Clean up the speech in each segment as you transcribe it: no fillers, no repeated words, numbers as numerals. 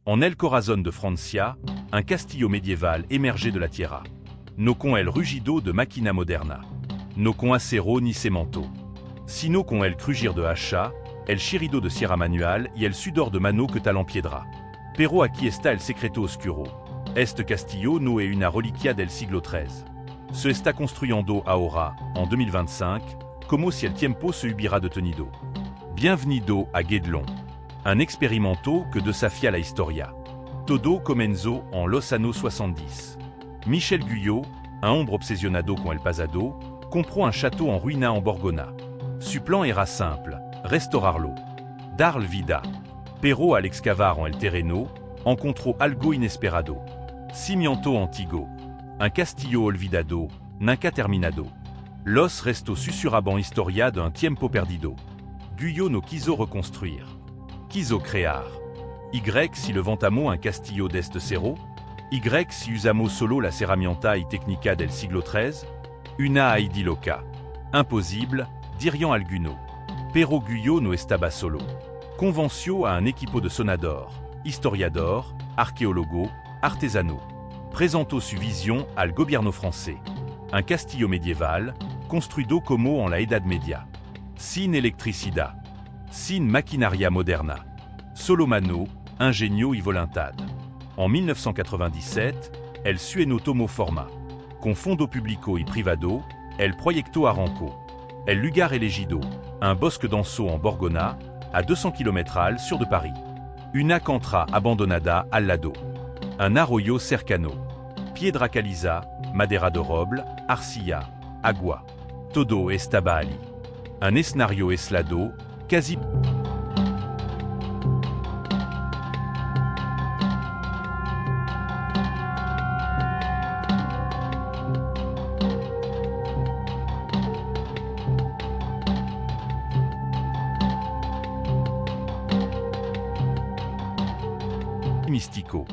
En El Corazon de Francia, un castillo médiéval émergé de la tierra. No con el rugido de máquina moderna. No con acero ni cemento. Sino con el crujir de hacha, el chirido de sierra manual y el sudor de mano que talent piedra. Pero aquí está el secreto oscuro. Este castillo no es una reliquia del siglo XIII. Se está construyendo ahora, en 2025, como si el tiempo se hubiera detenido. Bienvenido a Guédelon. Un expérimento que desafia la historia. Todo comenzó en los años 70. Michel Guyot, un hombre obsesionado con el pasado, compró un château en ruina en Borgona. Su plan era simple, restaurarlo. Darle vida. Pero al excavar en el terreno, encontró algo inesperado. Cimiento antiguo. Un castillo olvidado, nunca terminado. Los restos susurraban historia de un tiempo perdido. Guyot no quiso reconstruire. Quiso crear. Y si levantamos un castillo desde cero? Y si usamos solo la herramienta y técnica del siglo XIII? Una idea loca. Imposible, dirian algunos. Pero Guyot no estaba solo. Convenció a un equipo de sonador, historiador, archéologo, artesano. Presentó su vision al gobierno français. Un castillo médiéval, construido como en la Edad Media. Sin electricidad. Sin maquinaria moderna. Solo mano, ingenio y voluntad. En 1997, el sueno tomó forma. Con fondo público y privado, el proyecto arrancó. El lugar elegido, un bosque denso en Borgona, à 200 km al sur de Paris. Una cantra abandonada al lado. Un arroyo cercano. Piedra caliza, madera de roble, arcilla, agua. Todo estaba allí. Un escenario aislado, quasi... Místico.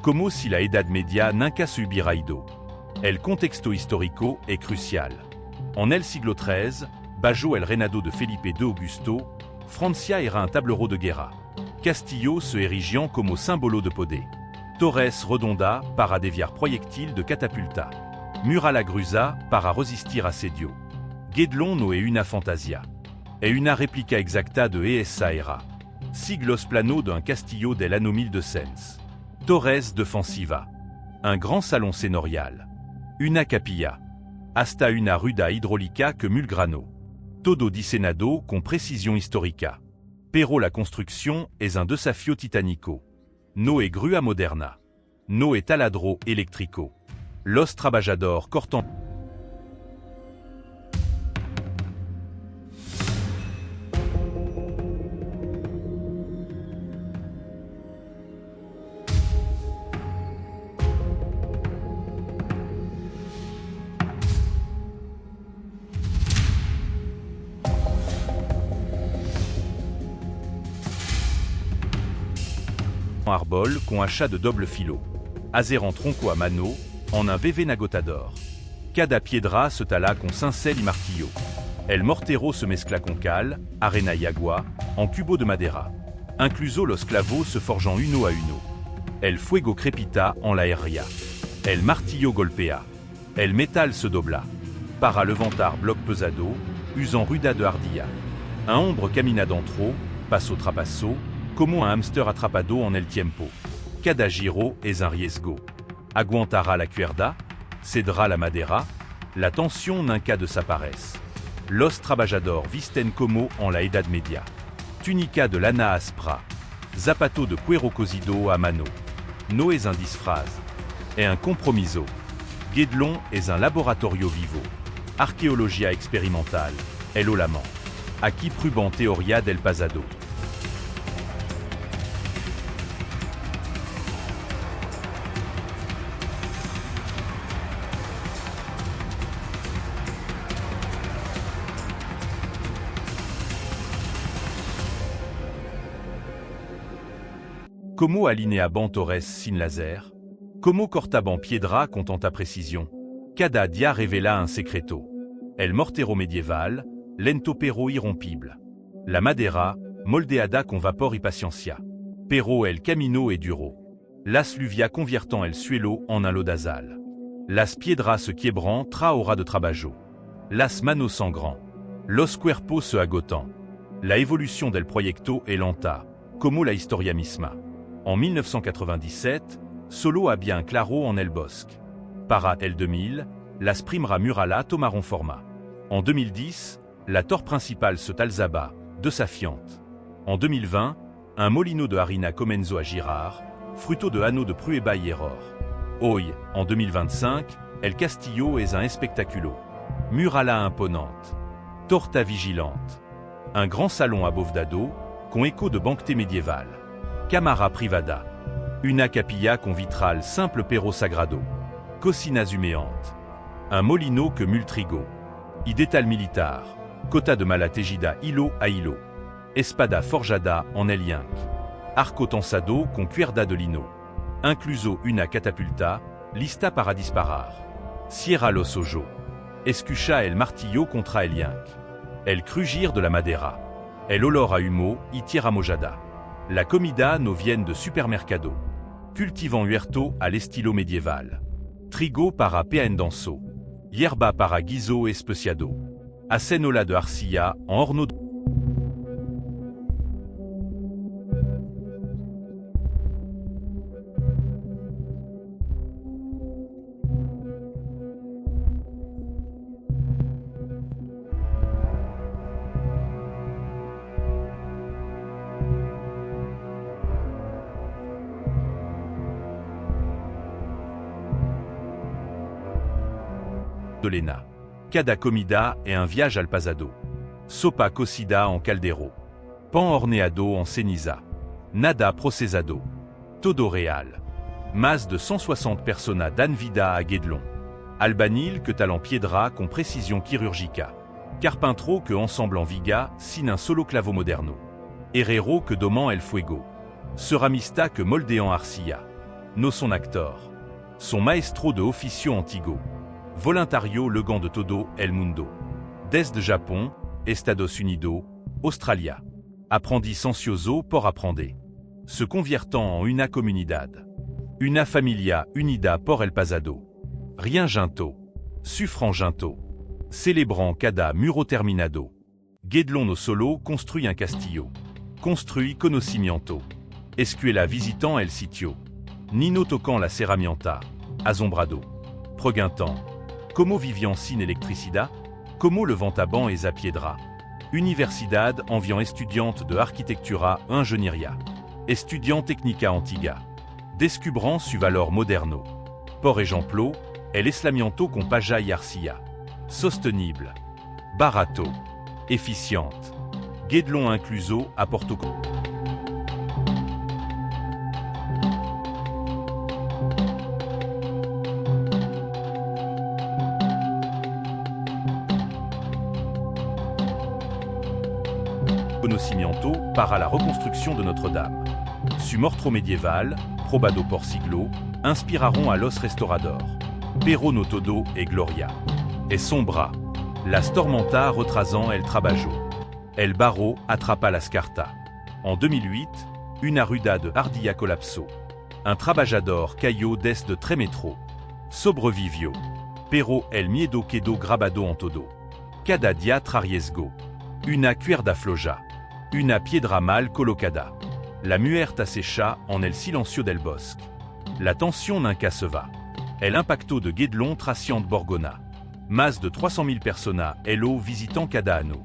Como si la Edad Media nunca se hubiera ido. El contexto histórico es crucial. En el siglo XIII, bajo el reinado de Felipe II Augusto, Francia era un tablero de guerra. Castillo se erigian como símbolo de poder. Torres redonda para desviar proyectil de catapulta. Muralla gruesa para resistir asedio. Guédelon no es una fantasia. Es una réplica exacta de esa era. Siglos plano d'un castillo del año 1200. Torres defensiva. Un grand salon señorial. Una capilla. Hasta una ruda hidráulica que mulgrano. Todo diseñado con precisión histórica. Pero la construcción es un desafío titánico. No es grúa moderna. No es taladro eléctrico. Los trabajadores cortan. Arbol con achat de doble filo. Azeran tronco a mano, en un VV nagotador. Cada piedra se tala con cincel y martillo. El mortero se mezcla con cal, arena y agua, en cubo de madera. Incluso los clavos se forjan uno a uno. El fuego crepita en la herria. El martillo golpea. El metal se dobla. Para levantar bloc pesado, usant ruda de ardilla. Un hombre camina dentro, paso tras paso, como un hamster atrapado en el tiempo. Cada giro es un riesgo. Aguantará la cuerda, cedra la madera, la tensión nunca desaparece. Los trabajadores visten como en la Edad Media. Tunica de lana aspra. Zapato de cuero cosido a mano. No es un disfraz. Es un compromiso. Guédelon es un laboratorio vivo. Arqueología experimental. El olaman. Aquí pruban teoría del pasado. Como alineaban torres sin laser? Como cortaban piedra con tanta precisión? Cada dia revela un secreto. El mortero medieval, lento pero irrompible. La madera, moldeada con vapor y paciencia. Pero el camino es duro. Las lluvia conviertant el suelo en un lodazal. Las piedras se quiebran traora de trabajo. Las manos sangran. Los cuerpos se agotan. La évolution del proyecto est lenta, como la historia misma. En 1997, solo había un claro en el bosque. Para el 2000, las primera murala tomaron forma. En 2010, la torre principale se talzaba, desafiante. En 2020, un molino de harina comenzo a girar, fruto de anneaux de prueba y error. Hoy, en 2025, el castillo es un espectaculo. Murala imponente. Torta vigilante. Un grand salon à Bovdado, con écho de banqueté médiévale. Camara privada. Una capilla con vitral simple pero sagrado. Cocinas humeantes. Un molino que multrigo. Idetal militar. Cota de mala tejida hilo a hilo. Espada forjada en el yank. Arco tensado con cuerda de lino. Incluso una catapulta, lista para disparar. Sierra los ojo. Escucha el martillo contra el yank. El crujir de la madera. El olor a humo y tierra mojada. La comida no viene de supermercado. Cultivant huerto al estilo medieval. Trigo para peaendanso. Hierba para guiso especiado. Acenola de arcilla en horno de Lena. Cada comida et un viage al pasado. Sopa cocida en caldero. Pan horneado en ceniza. Nada procesado. Todo real. Mas de 160 personas dan vida a Guédelon. Albanil que talent piedra con précision chirurgica. Carpintro que ensemble en viga sin un solo clavo moderno. Herrero que doman el fuego. Ceramista que moldean arcilla. No son actor. Son maestro de oficio antigo. Voluntario le gant de todo el mundo. Desde Japon, Estados Unidos, Australia. Aprendiz ansioso por aprender. Se conviertant en una comunidad. Una familia unida por el pasado. Rien junto. Suffrant junto. Célébrant cada muro terminado. Guédelon no solo construit un castillo. Construit conocimiento. Escuela visitant el sitio. Nino tocant la serramienta. Asombrado. Preguntant. Como vivian sin electricidad? Como levantaban esa piedra? Universidad enviant estudiante de arquitectura e ingeniería. Estudiant technica antiga. Descubrant su valor moderno. Por ejemplo, el aislamiento con paja y arcilla. Sostenible. Barato. Efficiente. Guédelon incluso a Porto. Conocimiento para la reconstruction de Notre-Dame. Su mortro medieval, probado por siglo, inspiraron a los restaurador. Pero no todo e gloria. E sombra. Las tormenta retrasant el trabajo. El barro atrapa las carta. En 2008, una ruda de ardilla colapsó. Un trabajador cayó desde 3 metros. Sobrevivio. Pero el miedo quedó grabado en todo. Cada día trariesgo. Una cuerda floja. Una piedra mal colocada. La muerta secha en el silencio del bosque. La tension nunca se va. El impacto de Guédelon traciant Borgona. Mas de 300 000 personas elo visitant cada anno.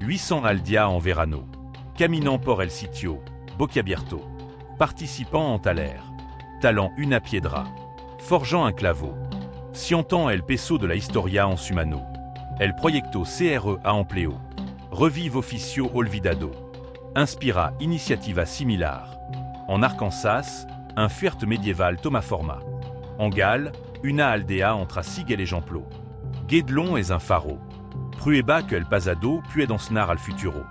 800 al dia en verano. Caminant por el sitio, boquiabierto. Participant en taler. Talant una piedra. Forgeant un clavo. Sientant el peso de la historia en sumano. El proyecto CRE a empleo. Revive oficio olvidado. Inspira iniciativa similar. En Arkansas, un fuerte médiéval toma forma. En Galles, una aldea entre Sigel et Jamplo. Guédelon es un faro. Prueba que el pasado puede enseñar al futuro.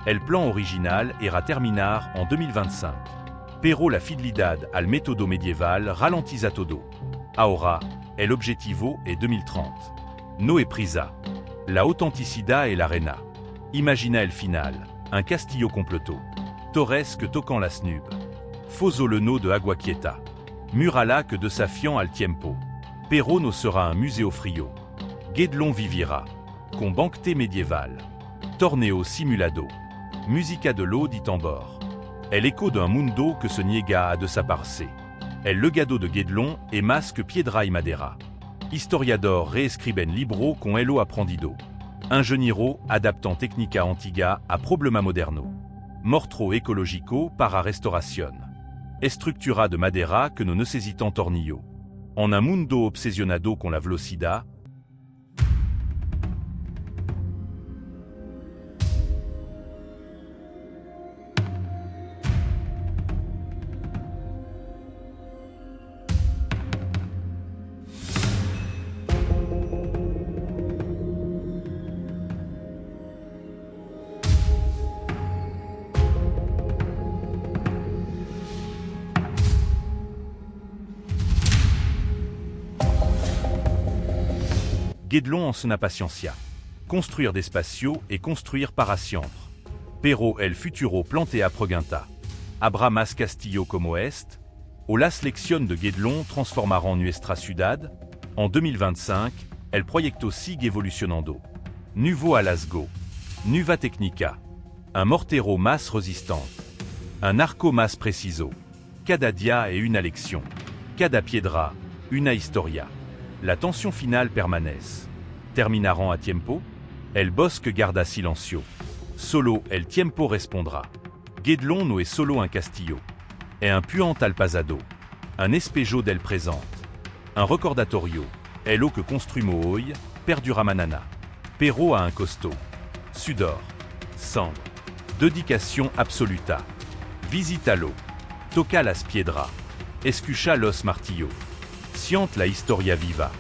El plan original era terminar en 2025. Pero la fidelidad al método medieval ralentiza todo. Ahora, el objetivo es 2030. No es prisa. La autenticidad es la reina. Imagina el final, un castillo completo. Torres que tocant la snub. Fosoleno de Agua Quieta. Murala que desafiant al tiempo. Pero no sera un museo frio. Guédelon vivira. Con banquete médiéval. Torneo simulado. Musica de l'eau dit tambor. El écho d'un mundo que se niega a desaparse. El legado de Guédelon et masque piedra y madera. Historiador reescriben libro con elo aprendido. Ingeniero adaptant técnica antiga a problema moderno. Mortro ecológico para restauración. Estructura de madera que no necesitan tornillo. En un mundo obsesionado con la velocidad. Guédelon en sona paciencia. Construire despacio et construire para siempre. Pero el futuro plantea pregunta. Habrá más Castillo como este? O las lecciones de Guédelon transformarán nuestra ciudad? En 2025, el proyecto sigue evolucionando. Nuevo hallazgo. Nueva técnica. Un mortero más resistante. Un arco más preciso. Cada día es una lección. Cada piedra, una historia. La tension finale permanece. Terminarán a tiempo? El bosque garda silencio. Solo el tiempo respondra. Guédelon no es solo un castillo. Es un puant al pasado. Un espejo del presente. Un recordatorio. El lo que construimos hoy, perdura manana. Pero a un costo. Sudor. Cendre. Dedicación absoluta. Visitalo. Toca las piedra. Escucha los martillo. Siente la historia viva.